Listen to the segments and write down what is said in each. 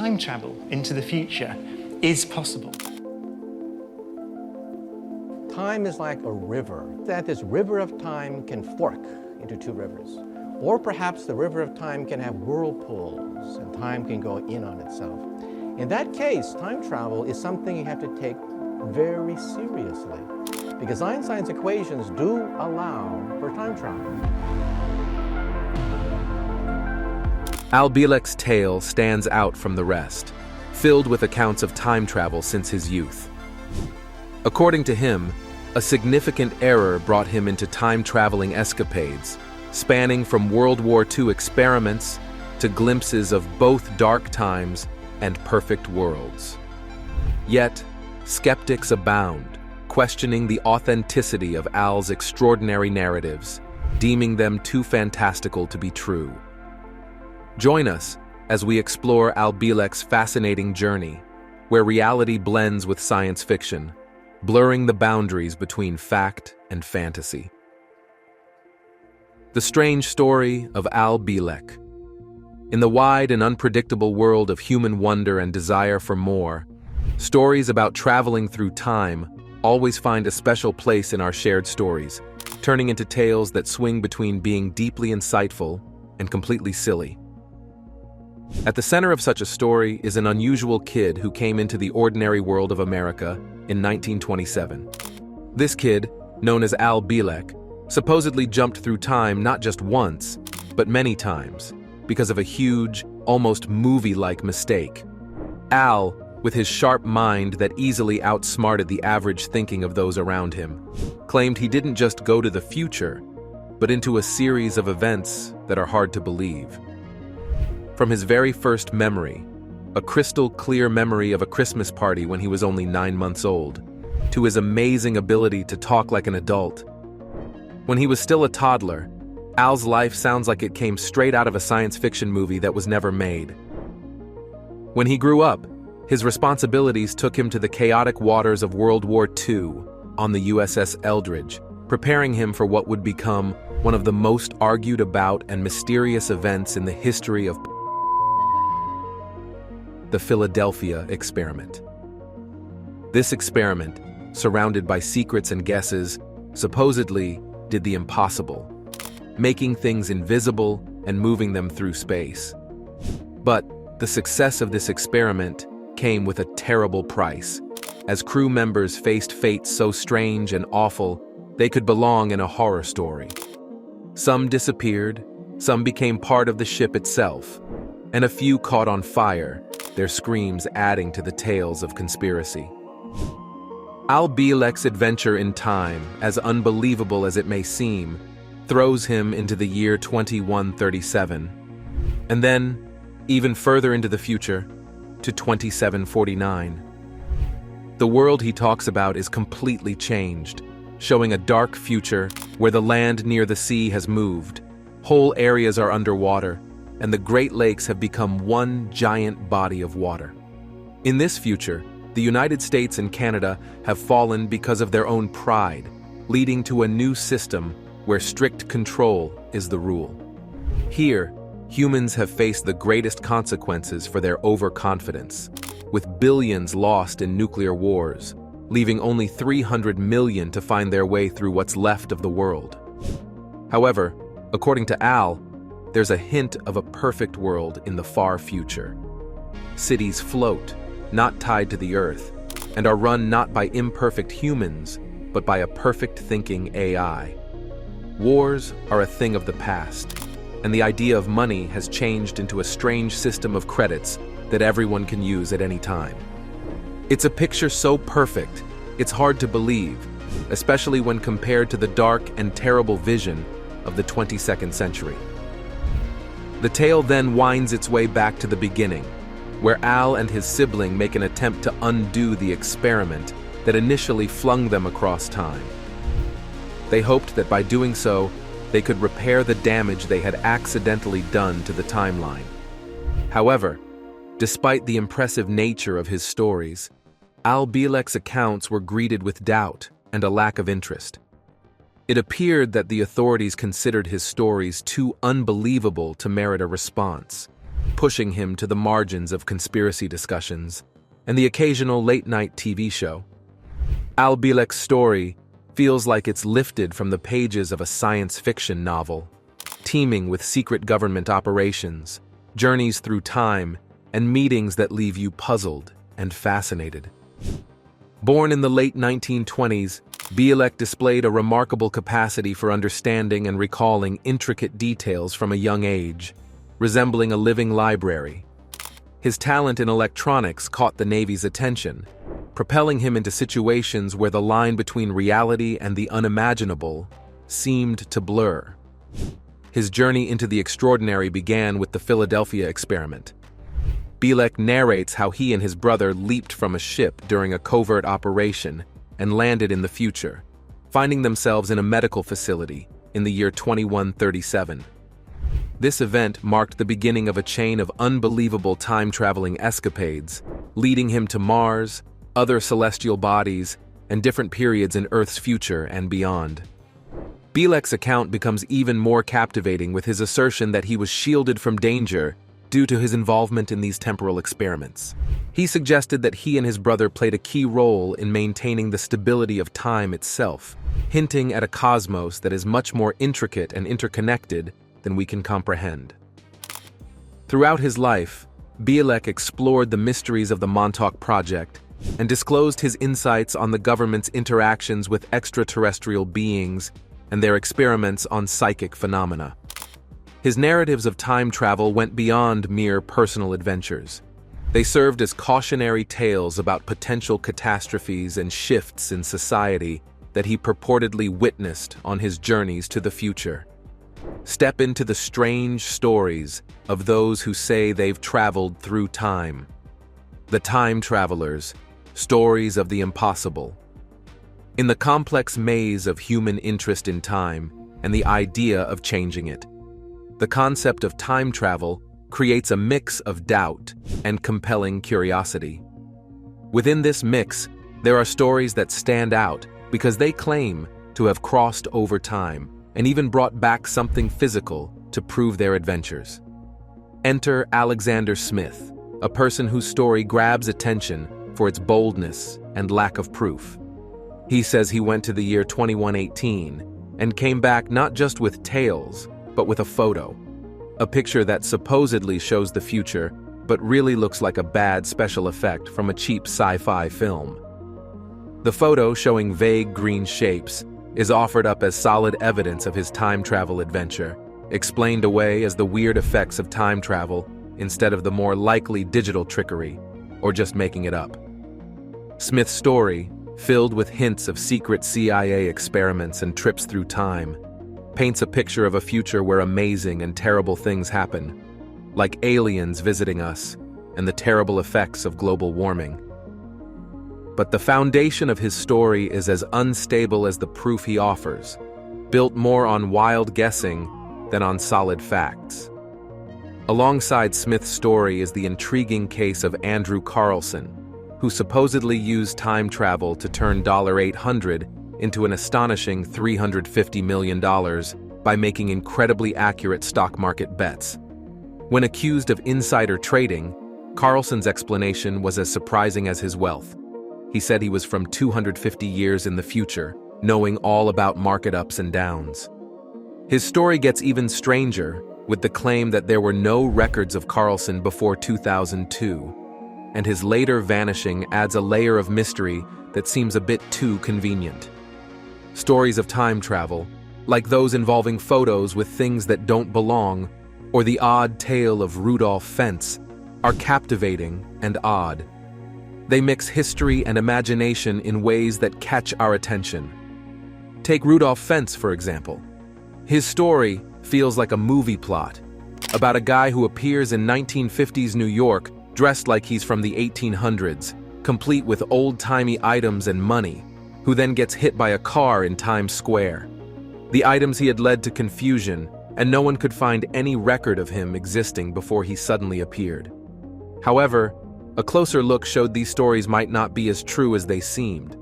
time travel into the future is possible. Time is like a river. That this river of time can fork into two rivers. Or perhaps the river of time can have whirlpools and time can go in on itself. In that case, time travel is something you have to take very seriously because Einstein's equations do allow for time travel. Al Bielek's tale stands out from the rest, filled with accounts of time travel since his youth. According to him, a significant error brought him into time-traveling escapades, spanning from World War II experiments to glimpses of both dark times and perfect worlds. Yet, skeptics abound, questioning the authenticity of Al's extraordinary narratives, deeming them too fantastical to be true. Join us as we explore Al Bielek's fascinating journey, where reality blends with science fiction, blurring the boundaries between fact and fantasy. The strange story of Al Bielek. In the wide and unpredictable world of human wonder and desire for more, stories about traveling through time always find a special place in our shared stories, turning into tales that swing between being deeply insightful and completely silly. At the center of such a story is an unusual kid who came into the ordinary world of America in 1927. This kid, known as Al Bielek, supposedly jumped through time not just once, but many times, because of a huge, almost movie-like mistake. Al, with his sharp mind that easily outsmarted the average thinking of those around him, claimed he didn't just go to the future, but into a series of events that are hard to believe. From his very first memory, a crystal-clear memory of a Christmas party when he was only 9 months old, to his amazing ability to talk like an adult. When he was still a toddler, Al's life sounds like it came straight out of a science fiction movie that was never made. When he grew up, his responsibilities took him to the chaotic waters of World War II on the USS Eldridge, preparing him for what would become one of the most argued about and mysterious events in the history of the Philadelphia experiment. This experiment, surrounded by secrets and guesses, supposedly did the impossible, making things invisible and moving them through space. But the success of this experiment came with a terrible price, as crew members faced fates so strange and awful they could belong in a horror story. Some disappeared, some became part of the ship itself, and a few caught on fire, their screams adding to the tales of conspiracy. Al Bielek's adventure in time, as unbelievable as it may seem, throws him into the year 2137, and then, even further into the future, to 2749. The world he talks about is completely changed, showing a dark future where the land near the sea has moved, whole areas are underwater, and the Great Lakes have become one giant body of water. In this future, the United States and Canada have fallen because of their own pride, leading to a new system where strict control is the rule. Here, humans have faced the greatest consequences for their overconfidence, with billions lost in nuclear wars, leaving only 300 million to find their way through what's left of the world. However, according to Al, there's a hint of a perfect world in the far future. Cities float, not tied to the earth, and are run not by imperfect humans, but by a perfect-thinking AI. Wars are a thing of the past, and the idea of money has changed into a strange system of credits that everyone can use at any time. It's a picture so perfect, it's hard to believe, especially when compared to the dark and terrible vision of the 22nd century. The tale then winds its way back to the beginning, where Al and his sibling make an attempt to undo the experiment that initially flung them across time. They hoped that by doing so, they could repair the damage they had accidentally done to the timeline. However, despite the impressive nature of his stories, Al Bielek's accounts were greeted with doubt and a lack of interest. It appeared that the authorities considered his stories too unbelievable to merit a response, pushing him to the margins of conspiracy discussions and the occasional late-night TV show. Bielek's story feels like it's lifted from the pages of a science fiction novel, teeming with secret government operations, journeys through time, and meetings that leave you puzzled and fascinated. Born in the late 1920s, Bielek displayed a remarkable capacity for understanding and recalling intricate details from a young age, resembling a living library. His talent in electronics caught the Navy's attention, propelling him into situations where the line between reality and the unimaginable seemed to blur. His journey into the extraordinary began with the Philadelphia experiment. Bielek narrates how he and his brother leaped from a ship during a covert operation and landed in the future, finding themselves in a medical facility in the year 2137. This event marked the beginning of a chain of unbelievable time-traveling escapades, leading him to Mars, other celestial bodies, and different periods in Earth's future and beyond. Bielek's account becomes even more captivating with his assertion that he was shielded from danger due to his involvement in these temporal experiments. He suggested that he and his brother played a key role in maintaining the stability of time itself, hinting at a cosmos that is much more intricate and interconnected than we can comprehend. Throughout his life, Bielek explored the mysteries of the Montauk Project and disclosed his insights on the government's interactions with extraterrestrial beings and their experiments on psychic phenomena. His narratives of time travel went beyond mere personal adventures. They served as cautionary tales about potential catastrophes and shifts in society that he purportedly witnessed on his journeys to the future. Step into the strange stories of those who say they've traveled through time. The Time Travelers, stories of the impossible. In the complex maze of human interest in time and the idea of changing it, the concept of time travel creates a mix of doubt and compelling curiosity. Within this mix, there are stories that stand out because they claim to have crossed over time and even brought back something physical to prove their adventures. Enter Alexander Smith, a person whose story grabs attention for its boldness and lack of proof. He says he went to the year 2118 and came back not just with tales, but with a photo. A picture that supposedly shows the future, but really looks like a bad special effect from a cheap sci-fi film. The photo, showing vague green shapes, is offered up as solid evidence of his time travel adventure, explained away as the weird effects of time travel instead of the more likely digital trickery, or just making it up. Smith's story, filled with hints of secret CIA experiments and trips through time, paints a picture of a future where amazing and terrible things happen, like aliens visiting us and the terrible effects of global warming. But the foundation of his story is as unstable as the proof he offers, built more on wild guessing than on solid facts. Alongside Smith's story is the intriguing case of Andrew Carlson, who supposedly used time travel to turn $800 into an astonishing $350 million by making incredibly accurate stock market bets. When accused of insider trading, Carlson's explanation was as surprising as his wealth. He said he was from 250 years in the future, knowing all about market ups and downs. His story gets even stranger with the claim that there were no records of Carlson before 2002, and his later vanishing adds a layer of mystery that seems a bit too convenient. Stories of time travel, like those involving photos with things that don't belong, or the odd tale of Rudolph Fentz, are captivating and odd. They mix history and imagination in ways that catch our attention. Take Rudolph Fentz, for example. His story feels like a movie plot, about a guy who appears in 1950s New York dressed like he's from the 1800s, complete with old-timey items and money, who then gets hit by a car in Times Square. The items he had led to confusion, and no one could find any record of him existing before he suddenly appeared. However, a closer look showed these stories might not be as true as they seemed.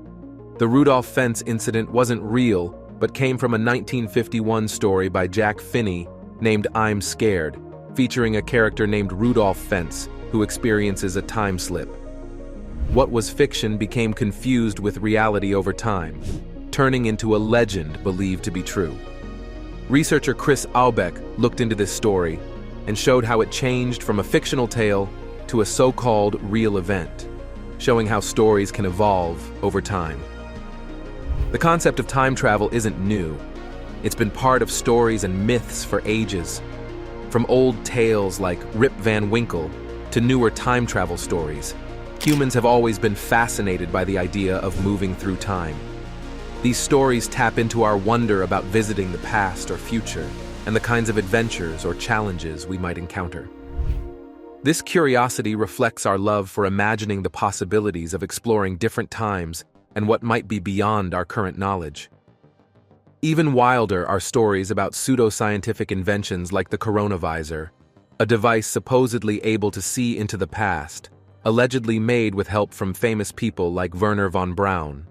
The Rudolph Fentz incident wasn't real, but came from a 1951 story by Jack Finney named I'm Scared, featuring a character named Rudolph Fentz, who experiences a time slip. What was fiction became confused with reality over time, turning into a legend believed to be true. Researcher Chris Aubeck looked into this story and showed how it changed from a fictional tale to a so-called real event, showing how stories can evolve over time. The concept of time travel isn't new. It's been part of stories and myths for ages. From old tales like Rip Van Winkle to newer time travel stories, humans have always been fascinated by the idea of moving through time. These stories tap into our wonder about visiting the past or future and the kinds of adventures or challenges we might encounter. This curiosity reflects our love for imagining the possibilities of exploring different times and what might be beyond our current knowledge. Even wilder are stories about pseudoscientific inventions like the coronavisor, a device supposedly able to see into the past, allegedly made with help from famous people like Wernher von Braun.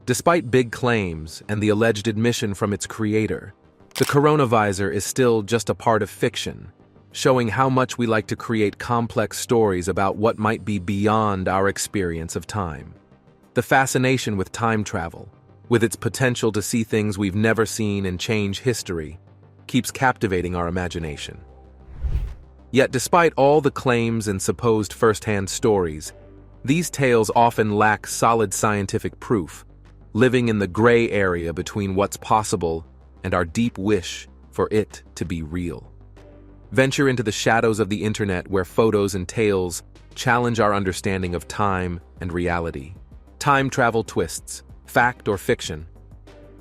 Despite big claims and the alleged admission from its creator, the coronavisor is still just a part of fiction, showing how much we like to create complex stories about what might be beyond our experience of time. The fascination with time travel, with its potential to see things we've never seen and change history, keeps captivating our imagination. Yet despite all the claims and supposed first-hand stories, these tales often lack solid scientific proof, living in the gray area between what's possible and our deep wish for it to be real. Venture into the shadows of the internet where photos and tales challenge our understanding of time and reality. Time travel twists, fact or fiction.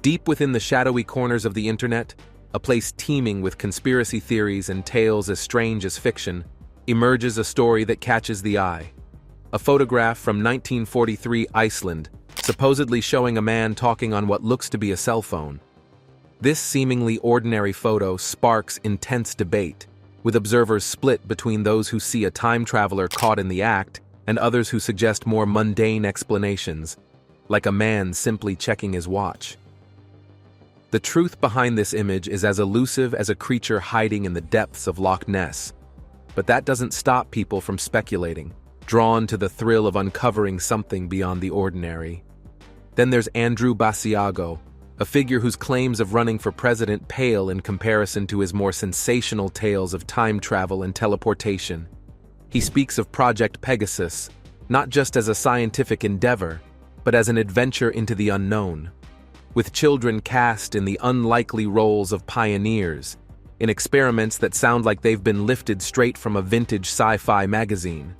Deep within the shadowy corners of the internet, a place teeming with conspiracy theories and tales as strange as fiction, emerges a story that catches the eye. A photograph from 1943 Iceland, supposedly showing a man talking on what looks to be a cell phone. This seemingly ordinary photo sparks intense debate, with observers split between those who see a time traveler caught in the act and others who suggest more mundane explanations, like a man simply checking his watch. The truth behind this image is as elusive as a creature hiding in the depths of Loch Ness, but that doesn't stop people from speculating, drawn to the thrill of uncovering something beyond the ordinary. Then there's Andrew Basiago, a figure whose claims of running for president pale in comparison to his more sensational tales of time travel and teleportation. He speaks of Project Pegasus, not just as a scientific endeavor, but as an adventure into the unknown, with children cast in the unlikely roles of pioneers, in experiments that sound like they've been lifted straight from a vintage sci-fi magazine.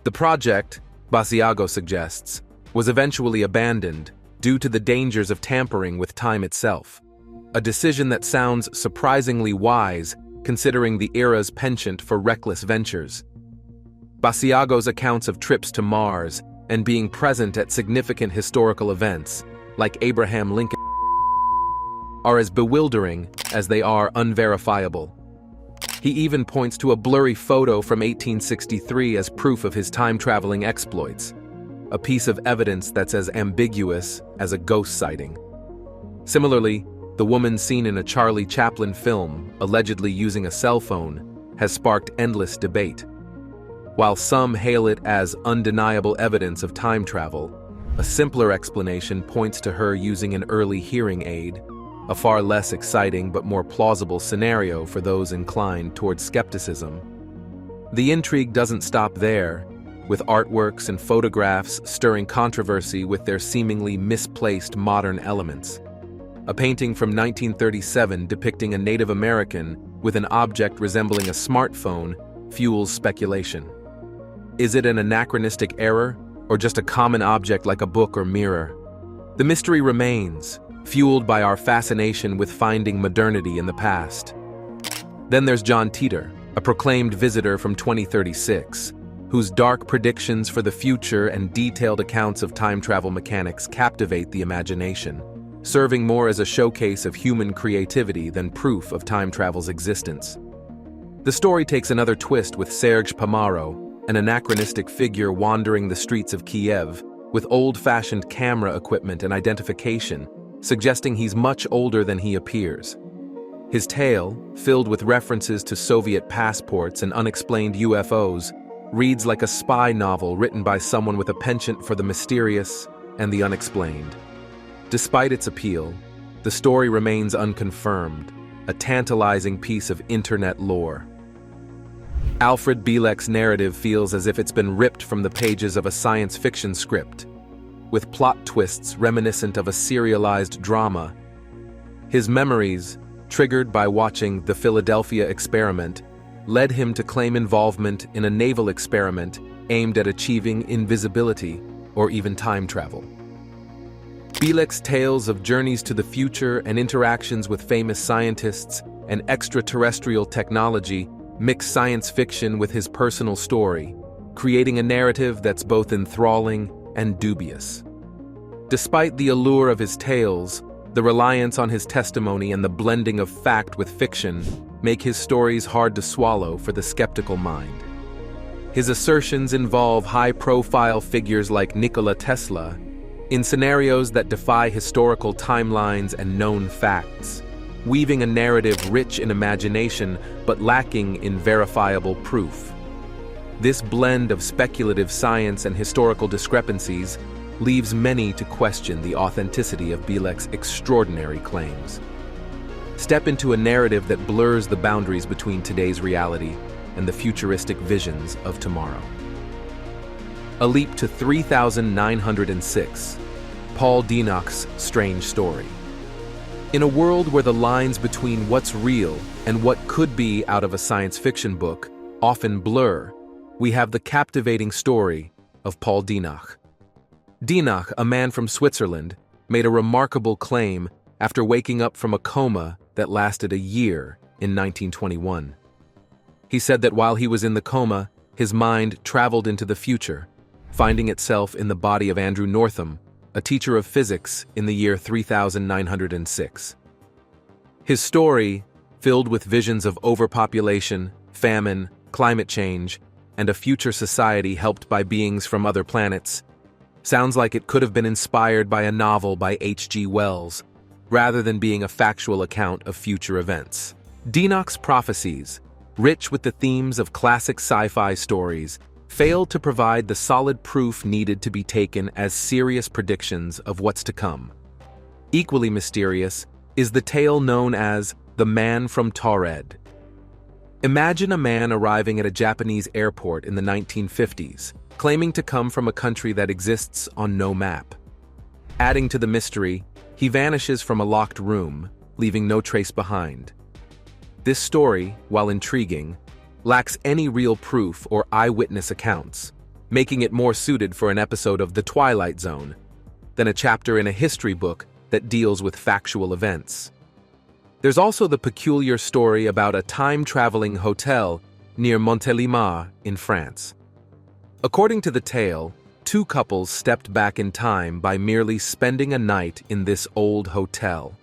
The project, Basiago suggests, was eventually abandoned due to the dangers of tampering with time itself, a decision that sounds surprisingly wise considering the era's penchant for reckless ventures. Basiago's accounts of trips to Mars and being present at significant historical events, like Abraham Lincoln, are as bewildering as they are unverifiable. He even points to a blurry photo from 1863 as proof of his time-traveling exploits, a piece of evidence that's as ambiguous as a ghost sighting. Similarly, the woman seen in a Charlie Chaplin film, allegedly using a cell phone, has sparked endless debate. While some hail it as undeniable evidence of time travel, a simpler explanation points to her using an early hearing aid, a far less exciting but more plausible scenario for those inclined towards skepticism. The intrigue doesn't stop there, with artworks and photographs stirring controversy with their seemingly misplaced modern elements. A painting from 1937 depicting a Native American with an object resembling a smartphone fuels speculation. Is it an anachronistic error, or just a common object like a book or mirror? The mystery remains, fueled by our fascination with finding modernity in the past. Then there's John Titor, a proclaimed visitor from 2036, whose dark predictions for the future and detailed accounts of time travel mechanics captivate the imagination, serving more as a showcase of human creativity than proof of time travel's existence. The story takes another twist with Serge Pomaro, an anachronistic figure wandering the streets of Kiev with old-fashioned camera equipment and identification, suggesting he's much older than he appears. His tale, filled with references to Soviet passports and unexplained UFOs, reads like a spy novel written by someone with a penchant for the mysterious and the unexplained. Despite its appeal, the story remains unconfirmed, a tantalizing piece of internet lore. Alfred Bielek's narrative feels as if it's been ripped from the pages of a science fiction script, with plot twists reminiscent of a serialized drama. His memories, triggered by watching The Philadelphia Experiment, led him to claim involvement in a naval experiment aimed at achieving invisibility or even time travel. Bielek's tales of journeys to the future and interactions with famous scientists and extraterrestrial technology mix science fiction with his personal story, creating a narrative that's both enthralling and dubious. Despite the allure of his tales, the reliance on his testimony and the blending of fact with fiction make his stories hard to swallow for the skeptical mind. His assertions involve high-profile figures like Nikola Tesla in scenarios that defy historical timelines and known facts, weaving a narrative rich in imagination but lacking in verifiable proof. This blend of speculative science and historical discrepancies leaves many to question the authenticity of Bielek's extraordinary claims. Step into a narrative that blurs the boundaries between today's reality and the futuristic visions of tomorrow. A leap to 3906, Paul Dinock's strange story. In a world where the lines between what's real and what could be out of a science fiction book often blur, we have the captivating story of Paul Dinock. Dinock, a man from Switzerland, made a remarkable claim after waking up from a coma that lasted a year in 1921. He said that while he was in the coma, his mind traveled into the future, finding itself in the body of Andrew Northam, a teacher of physics in the year 3906. His story, filled with visions of overpopulation, famine, climate change, and a future society helped by beings from other planets, sounds like it could have been inspired by a novel by H.G. Wells, rather than being a factual account of future events. Dinock's prophecies, rich with the themes of classic sci-fi stories, failed to provide the solid proof needed to be taken as serious predictions of what's to come. Equally mysterious is the tale known as The Man from Taured. Imagine a man arriving at a Japanese airport in the 1950s, claiming to come from a country that exists on no map. Adding to the mystery, he vanishes from a locked room, leaving no trace behind. This story, while intriguing, lacks any real proof or eyewitness accounts, making it more suited for an episode of The Twilight Zone than a chapter in a history book that deals with factual events. There's also the peculiar story about a time-traveling hotel near Montélimar in France. According to the tale, two couples stepped back in time by merely spending a night in this old hotel.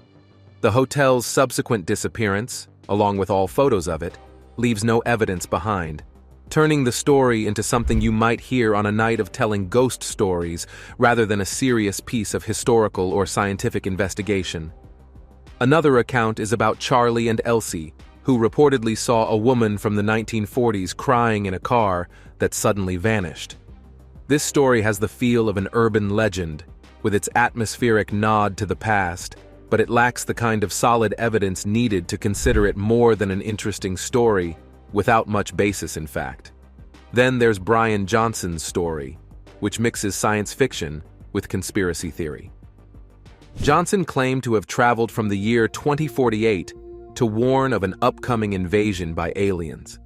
The hotel's subsequent disappearance, along with all photos of it, leaves no evidence behind, turning the story into something you might hear on a night of telling ghost stories rather than a serious piece of historical or scientific investigation. Another account is about Charlie and Elsie, who reportedly saw a woman from the 1940s crying in a car that suddenly vanished. This story has the feel of an urban legend, with its atmospheric nod to the past, but it lacks the kind of solid evidence needed to consider it more than an interesting story, without much basis in fact. Then there's Brian Johnson's story, which mixes science fiction with conspiracy theory. Johnson claimed to have traveled from the year 2048 to warn of an upcoming invasion by aliens.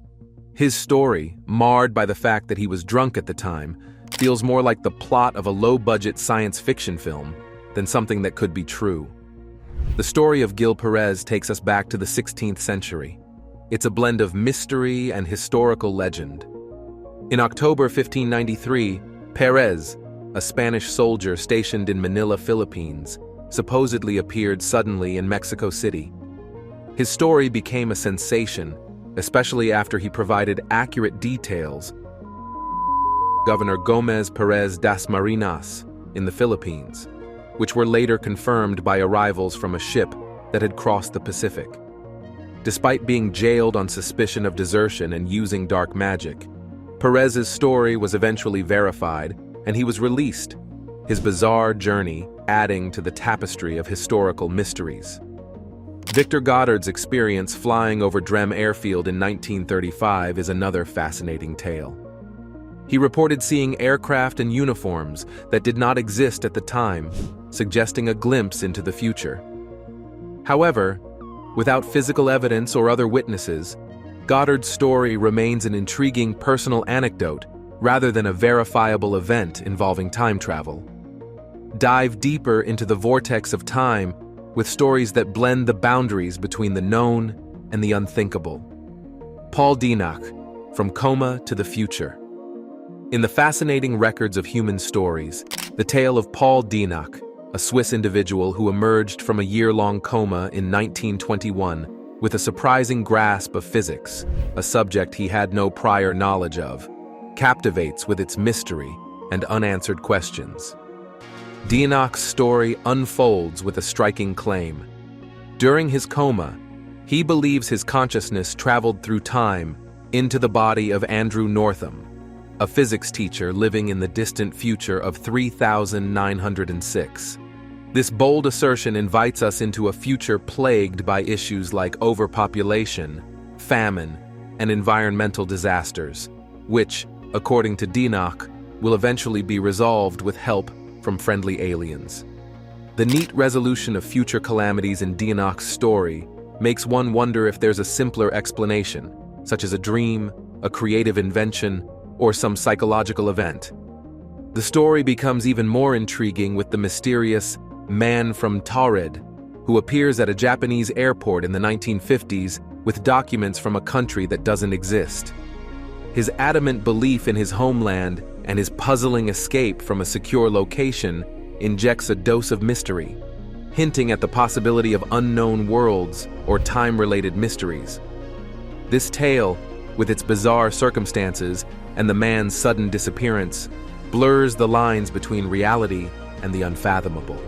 His story, marred by the fact that he was drunk at the time, feels more like the plot of a low-budget science fiction film than something that could be true. The story of Gil Perez takes us back to the 16th century. It's a blend of mystery and historical legend. In October 1593, Perez, a Spanish soldier stationed in Manila, Philippines, supposedly appeared suddenly in Mexico City. His story became a sensation, especially after he provided accurate details. Governor Gomez Perez Dasmariñas in the Philippines, which were later confirmed by arrivals from a ship that had crossed the Pacific. despite being jailed on suspicion of desertion and using dark magic. Perez's story was eventually verified, and he was released, his bizarre journey adding to the tapestry of historical mysteries. Victor Goddard's experience flying over Drem Airfield in 1935 is another fascinating tale. He reported seeing aircraft and uniforms that did not exist at the time, suggesting a glimpse into the future. However, without physical evidence or other witnesses, Goddard's story remains an intriguing personal anecdote rather than a verifiable event involving time travel. Dive deeper into the vortex of time with stories that blend the boundaries between the known and the unthinkable. Paul Dinac, From Coma to the Future. In the fascinating records of human stories, the tale of Paul Dinac, a Swiss individual who emerged from a year-long coma in 1921 with a surprising grasp of physics, a subject he had no prior knowledge of, captivates with its mystery and unanswered questions. Dinac's story unfolds with a striking claim. During his coma, he believes his consciousness traveled through time into the body of Andrew Northam, a physics teacher living in the distant future of 3906. This bold assertion invites us into a future plagued by issues like overpopulation, famine, and environmental disasters, which, according to Dinac, will eventually be resolved with help from friendly aliens. The neat resolution of future calamities in Dinac's story makes one wonder if there's a simpler explanation, such as a dream, a creative invention, or some psychological event. The story becomes even more intriguing with the mysterious man from Taured, who appears at a Japanese airport in the 1950s with documents from a country that doesn't exist. His adamant belief in his homeland and his puzzling escape from a secure location injects a dose of mystery, hinting at the possibility of unknown worlds or time-related mysteries. This tale, with its bizarre circumstances and the man's sudden disappearance, blurs the lines between reality and the unfathomable.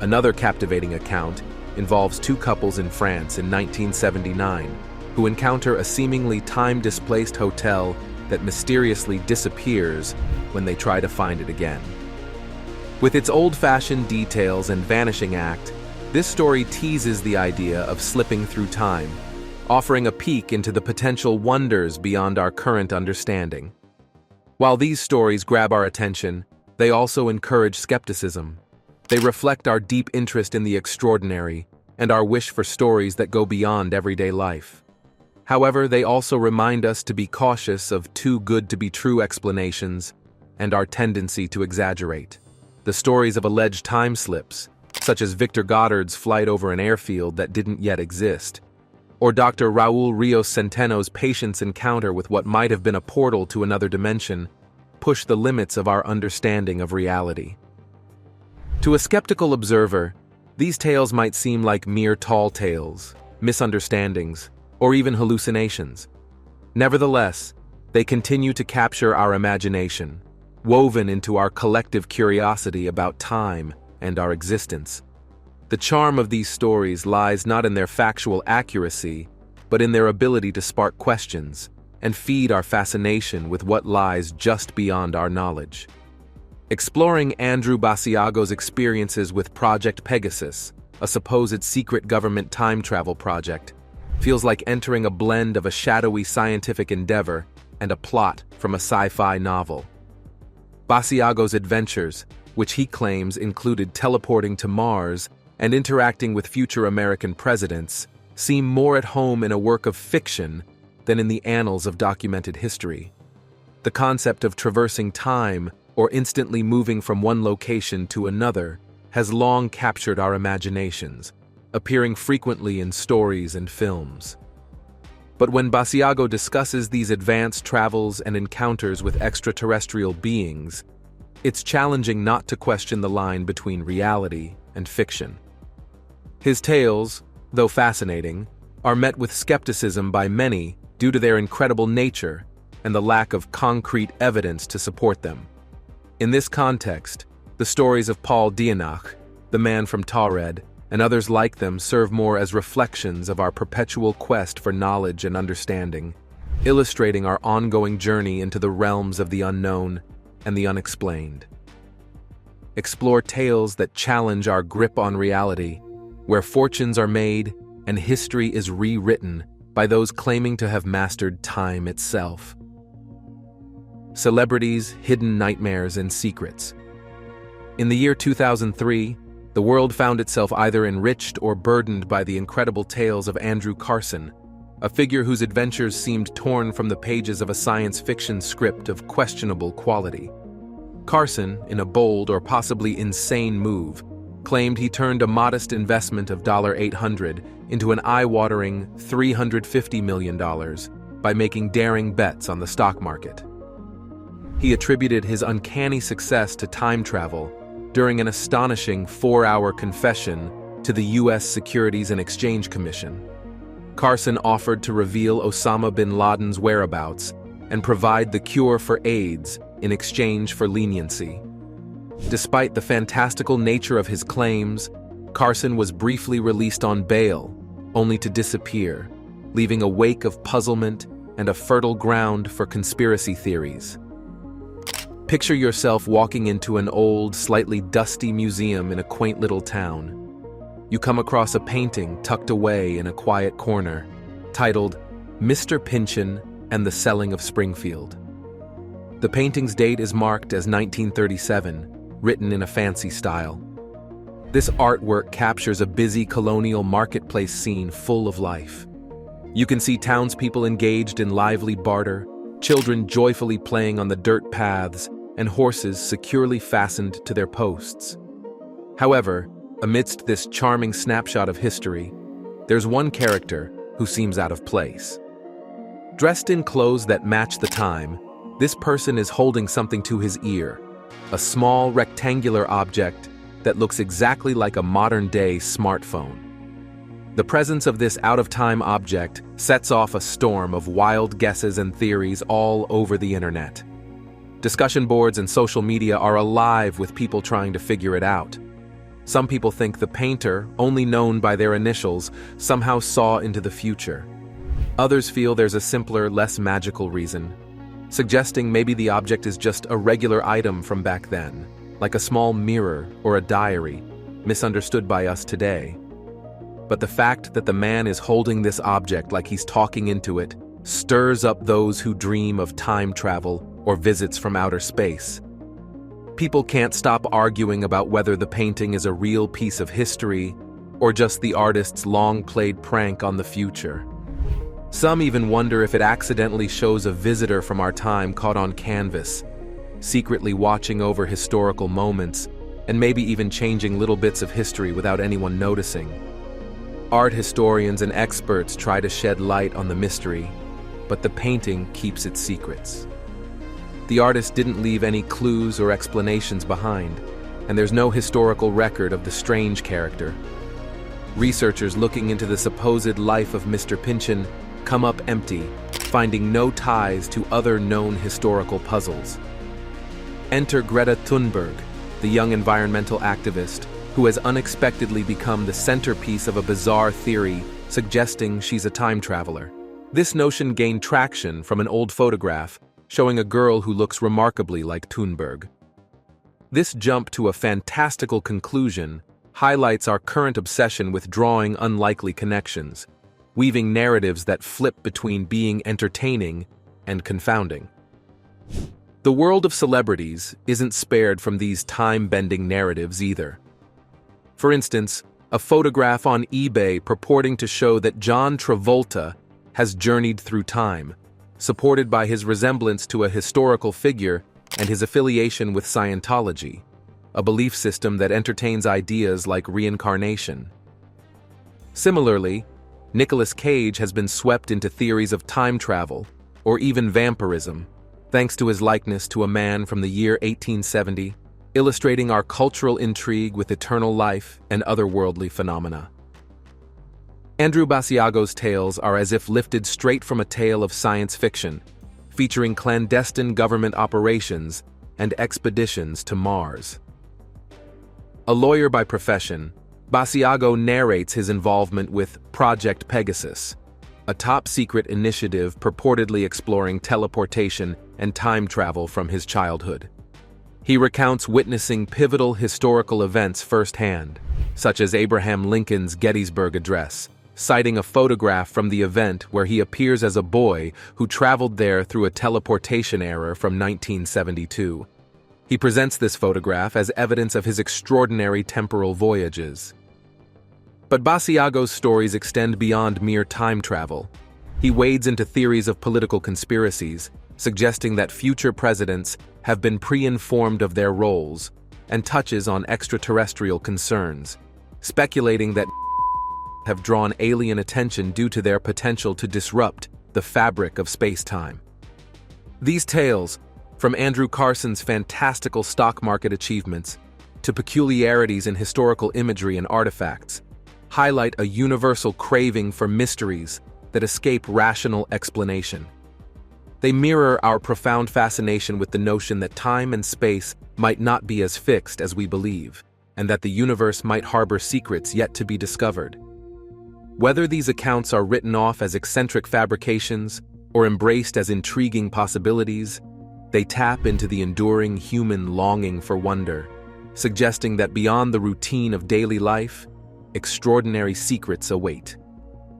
Another captivating account involves two couples in France in 1979 who encounter a seemingly time-displaced hotel that mysteriously disappears when they try to find it again. With its old-fashioned details and vanishing act, this story teases the idea of slipping through time, offering a peek into the potential wonders beyond our current understanding. While these stories grab our attention, they also encourage skepticism. They reflect our deep interest in the extraordinary and our wish for stories that go beyond everyday life. However, they also remind us to be cautious of too-good-to-be-true explanations and our tendency to exaggerate. The stories of alleged time slips, such as Victor Goddard's flight over an airfield that didn't yet exist, or Dr. Raul Rios Centeno's patient's encounter with what might have been a portal to another dimension, push the limits of our understanding of reality. To a skeptical observer, these tales might seem like mere tall tales, misunderstandings, or even hallucinations. Nevertheless, they continue to capture our imagination, woven into our collective curiosity about time and our existence. The charm of these stories lies not in their factual accuracy, but in their ability to spark questions and feed our fascination with what lies just beyond our knowledge. Exploring Andrew Basiago's experiences with Project Pegasus, a supposed secret government time travel project, feels like entering a blend of a shadowy scientific endeavor and a plot from a sci-fi novel. Basiago's adventures, which he claims included teleporting to Mars and interacting with future American presidents, seem more at home in a work of fiction than in the annals of documented history. The concept of traversing time or instantly moving from one location to another has long captured our imaginations, appearing frequently in stories and films. But when Basiago discusses these advanced travels and encounters with extraterrestrial beings, it's challenging not to question the line between reality and fiction. His tales, though fascinating, are met with skepticism by many due to their incredible nature and the lack of concrete evidence to support them. In this context, the stories of Paul Dinac, the man from Taured, and others like them serve more as reflections of our perpetual quest for knowledge and understanding, illustrating our ongoing journey into the realms of the unknown and the unexplained. Explore tales that challenge our grip on reality, where fortunes are made and history is rewritten by those claiming to have mastered time itself. Celebrities, hidden nightmares, and secrets. In the year 2003, the world found itself either enriched or burdened by the incredible tales of Andrew Carson, a figure whose adventures seemed torn from the pages of a science fiction script of questionable quality. Carson, in a bold or possibly insane move, claimed he turned a modest investment of $800 into an eye-watering $350 million by making daring bets on the stock market. He attributed his uncanny success to time travel during an astonishing 4-hour confession to the U.S. Securities and Exchange Commission. Carson offered to reveal Osama bin Laden's whereabouts and provide the cure for AIDS in exchange for leniency. Despite the fantastical nature of his claims, Carson was briefly released on bail, only to disappear, leaving a wake of puzzlement and a fertile ground for conspiracy theories. Picture yourself walking into an old, slightly dusty museum in a quaint little town. You come across a painting tucked away in a quiet corner, titled Mr. Pynchon and the Selling of Springfield. The painting's date is marked as 1937, written in a fancy style. This artwork captures a busy colonial marketplace scene full of life. You can see townspeople engaged in lively barter, children joyfully playing on the dirt paths, and horses securely fastened to their posts. However, amidst this charming snapshot of history, there's one character who seems out of place. Dressed in clothes that match the time, this person is holding something to his ear, a small rectangular object that looks exactly like a modern-day smartphone. The presence of this out-of-time object sets off a storm of wild guesses and theories all over the internet. Discussion boards and social media are alive with people trying to figure it out. Some people think the painter, only known by their initials, somehow saw into the future. Others feel there's a simpler, less magical reason, suggesting maybe the object is just a regular item from back then, like a small mirror or a diary, misunderstood by us today. But the fact that the man is holding this object like he's talking into it stirs up those who dream of time travel or visits from outer space. People can't stop arguing about whether the painting is a real piece of history or just the artist's long-played prank on the future. Some even wonder if it accidentally shows a visitor from our time caught on canvas, secretly watching over historical moments and maybe even changing little bits of history without anyone noticing. Art historians and experts try to shed light on the mystery, but the painting keeps its secrets. The artist didn't leave any clues or explanations behind, and there's no historical record of the strange character. Researchers looking into the supposed life of Mr. Pynchon come up empty, finding no ties to other known historical puzzles. Enter Greta Thunberg, the young environmental activist who has unexpectedly become the centerpiece of a bizarre theory suggesting she's a time traveler. This notion gained traction from an old photograph showing a girl who looks remarkably like Thunberg. This jump to a fantastical conclusion highlights our current obsession with drawing unlikely connections, weaving narratives that flip between being entertaining and confounding. The world of celebrities isn't spared from these time-bending narratives either. For instance, a photograph on eBay purporting to show that John Travolta has journeyed through time, supported by his resemblance to a historical figure and his affiliation with Scientology, a belief system that entertains ideas like reincarnation. Similarly, Nicolas Cage has been swept into theories of time travel, or even vampirism, thanks to his likeness to a man from the year 1870, illustrating our cultural intrigue with eternal life and otherworldly phenomena. Andrew Basiago's tales are as if lifted straight from a tale of science fiction, featuring clandestine government operations and expeditions to Mars. A lawyer by profession, Basiago narrates his involvement with Project Pegasus, a top-secret initiative purportedly exploring teleportation and time travel from his childhood. He recounts witnessing pivotal historical events firsthand, such as Abraham Lincoln's Gettysburg Address, citing a photograph from the event where he appears as a boy who traveled there through a teleportation error from 1972. He presents this photograph as evidence of his extraordinary temporal voyages. But Basiago's stories extend beyond mere time travel. He wades into theories of political conspiracies, suggesting that future presidents have been pre-informed of their roles, and touches on extraterrestrial concerns, speculating that have drawn alien attention due to their potential to disrupt the fabric of space-time. These tales, from Andrew Carson's fantastical stock market achievements to peculiarities in historical imagery and artifacts, highlight a universal craving for mysteries that escape rational explanation. They mirror our profound fascination with the notion that time and space might not be as fixed as we believe, and that the universe might harbor secrets yet to be discovered. Whether these accounts are written off as eccentric fabrications or embraced as intriguing possibilities, they tap into the enduring human longing for wonder, suggesting that beyond the routine of daily life, extraordinary secrets await.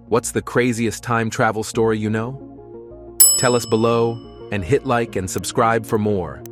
What's the craziest time travel story you know? Tell us below and hit like and subscribe for more.